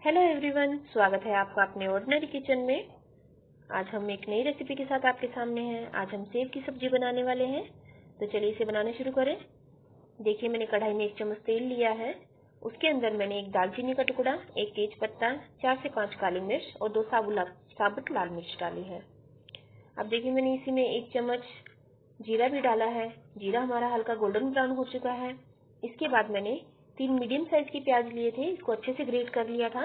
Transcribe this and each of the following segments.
Hello everyone, स्वागत है आपका अपने ऑर्डिनरी किचन में। आज हम एक नई रेसिपी के साथ आपके सामने हैं। आज हम सेव की सब्जी बनाने वाले हैं, तो चलिए इसे बनाना शुरू करें। देखिए, मैंने कढ़ाई में 1 चम्मच तेल लिया है। उसके अंदर मैंने एक दालचीनी का टुकड़ा, एक तेज पत्ता, 4 से 5 काली मिर्च और 2 साबुत लाल मिर्च डाली है। अब देखिए, मैंने इसी में 1 चम्मच जीरा भी डाला है। जीरा हमारा हल्का गोल्डन ब्राउन हो चुका है। इसके बाद मैंने 3 मीडियम साइज के प्याज लिए थे, इसको अच्छे से ग्रेट कर लिया था,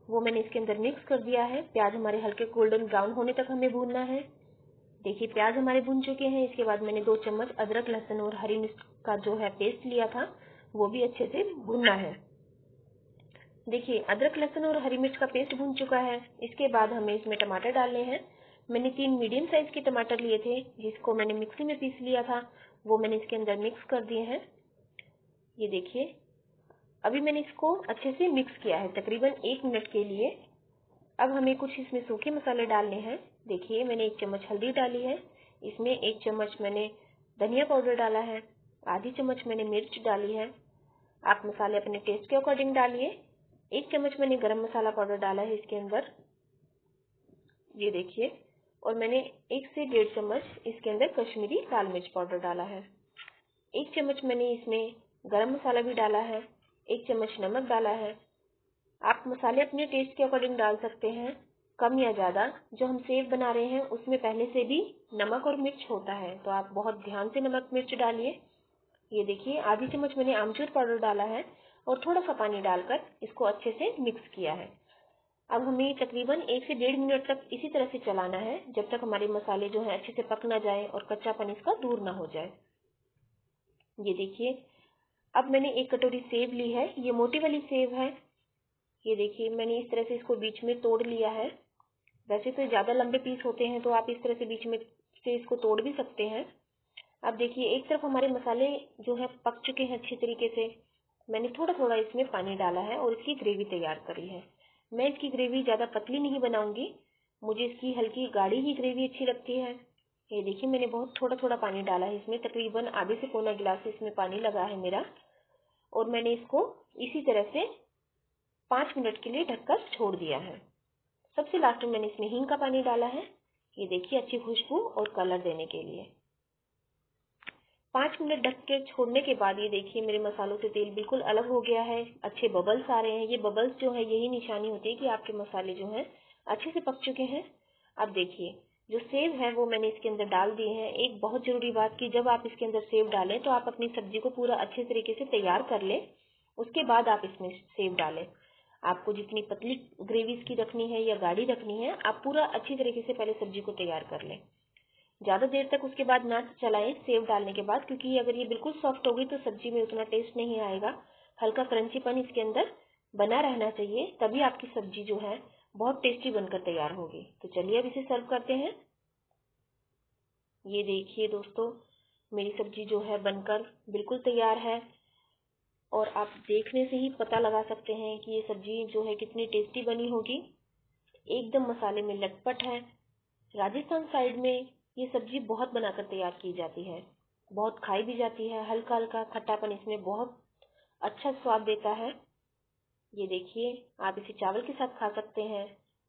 वो मैंने इसके अंदर मिक्स कर दिया है। प्याज हमारे हल्के गोल्डन ब्राउन होने तक हमें भूनना है। देखिए, प्याज हमारे भून चुके हैं। इसके बाद मैंने 2 चम्मच अदरक, लहसुन और हरी मिर्च का जो है पेस्ट लिया था, वो भी अच्छे से भूनना है। देखिए, अदरक, लहसुन और हरी मिर्च का पेस्ट भून चुका है। इसके बाद हमें इसमें टमाटर डालने हैं। मैंने 3 मीडियम साइज के टमाटर लिए थे, जिसको मैंने मिक्सी में पीस लिया था, वो मैंने इसके अंदर मिक्स कर दिए हैं। ये देखिए, अभी मैंने इसको अच्छे से मिक्स किया है तकरीबन 1 मिनट के लिए। अब हमें कुछ इसमें सूखे मसाले डालने हैं। देखिए, मैंने 1 चम्मच हल्दी डाली है, इसमें 1 चम्मच मैंने धनिया पाउडर डाला है, आधी चम्मच मैंने मिर्च डाली है। आप मसाले अपने टेस्ट के अकॉर्डिंग डालिए। 1 चम्मच मैंने गरम मसाला पाउडर डाला है इसके अंदर, ये देखिए। और मैंने 1 से 1.5 चम्मच इसके अंदर कश्मीरी लाल मिर्च पाउडर डाला है। 1 चम्मच मैंने इसमें गरम मसाला भी डाला है, 1 चम्मच नमक डाला है। आप मसाले अपने टेस्ट के अकॉर्डिंग डाल सकते हैं, कम या ज़्यादा। जो हम सेव बना रहे हैं उसमें पहले से भी नमक और मिर्च होता है, तो आप बहुत ध्यान से नमक मिर्च डालिए। ये देखिए, आधी चम्मच मैंने आमचूर पाउडर डाला है और थोड़ा सा पानी डालकर इसको अच्छे से मिक्स किया है। अब हमें तकरीबन 1 से 1.5 मिनट तक इसी तरह से चलाना है, जब तक हमारे मसाले जो है अच्छे से पक ना जाए और कच्चापन इसका दूर ना हो जाए। ये देखिए, अब मैंने 1 कटोरी सेव ली है, ये मोटी वाली सेव है। ये देखिए, मैंने इस तरह से इसको बीच में तोड़ लिया है। वैसे तो ज़्यादा लंबे पीस होते हैं, तो आप इस तरह से बीच में से इसको तोड़ भी सकते हैं। अब देखिए, एक तरफ हमारे मसाले जो है पक चुके हैं अच्छी तरीके से। मैंने थोड़ा थोड़ा इसमें पानी डाला है और इसकी ग्रेवी तैयार करी है। मैं इसकी ग्रेवी ज़्यादा पतली नहीं बनाऊंगी, मुझे इसकी हल्की गाढ़ी ही ग्रेवी अच्छी लगती है। ये देखिए, मैंने बहुत थोड़ा थोड़ा पानी डाला है इसमें, तकरीबन आधे से पौना गिलास इसमें पानी लगा है मेरा। और मैंने इसको इसी तरह से 5 मिनट के लिए ढककर छोड़ दिया है। सबसे लास्ट में मैंने इसमें हींग का पानी डाला है, ये देखिए, अच्छी खुशबू और कलर देने के लिए। 5 मिनट ढक के छोड़ने के बाद ये देखिए, मेरे मसालों से तेल बिल्कुल अलग हो गया है, अच्छे बबल्स आ रहे हैं। ये बबल्स जो है, यही निशानी होती है कि आपके मसाले जो हैं अच्छे से पक चुके हैं। अब देखिए, जो सेव है वो मैंने इसके अंदर डाल दिए हैं। एक बहुत जरूरी बात कि जब आप इसके अंदर सेव डालें तो आप अपनी सब्जी को पूरा अच्छे तरीके से तैयार कर लें, उसके बाद आप इसमें सेव डालें। आपको जितनी पतली ग्रेवी इसकी रखनी है या गाढ़ी रखनी है, आप पूरा अच्छी तरीके से पहले सब्जी को तैयार कर लें। ज़्यादा देर तक उसके बाद ना चलाएं सेव डालने के बाद, क्योंकि अगर ये बिल्कुल सॉफ्ट होगी तो सब्जी में उतना टेस्ट नहीं आएगा। हल्का क्रंचीपन इसके अंदर बना रहना चाहिए, तभी आपकी सब्जी जो है बहुत टेस्टी बनकर तैयार होगी। तो चलिए अब इसे सर्व करते हैं। ये देखिए दोस्तों, मेरी सब्जी जो है बनकर बिल्कुल तैयार है, और आप देखने से ही पता लगा सकते हैं कि ये सब्जी जो है कितनी टेस्टी बनी होगी। एकदम मसाले में लटपट है। राजस्थान साइड में ये सब्जी बहुत बनाकर तैयार की जाती है, बहुत खाई भी जाती है। हल्का हल्का खट्टापन इसमें बहुत अच्छा स्वाद देता है। ये देखिए, आप इसे चावल के साथ खा सकते हैं,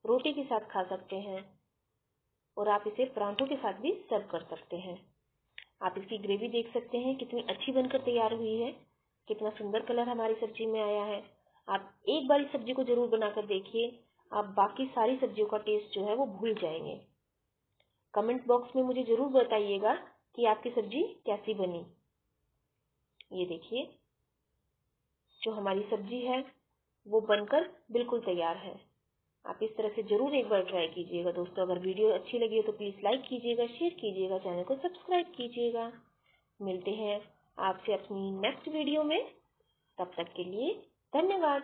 रोटी के साथ खा सकते हैं, और आप इसे परांठों के साथ भी सर्व कर सकते हैं। आप इसकी ग्रेवी देख सकते हैं कितनी अच्छी बनकर तैयार हुई है, कितना सुंदर कलर हमारी सब्जी में आया है। आप एक बार इस सब्जी को जरूर बनाकर देखिए, आप बाकी सारी सब्जियों का टेस्ट जो है वो भूल जाएंगे। कमेंट बॉक्स में मुझे जरूर बताइएगा कि आपकी सब्जी कैसी बनी। ये देखिए, जो हमारी सब्जी है वो बनकर बिल्कुल तैयार है। आप इस तरह से जरूर एक बार ट्राई कीजिएगा दोस्तों। अगर वीडियो अच्छी लगी हो तो प्लीज़ लाइक कीजिएगा, शेयर कीजिएगा, चैनल को सब्सक्राइब कीजिएगा। मिलते हैं आपसे अपनी नेक्स्ट वीडियो में, तब तक के लिए धन्यवाद।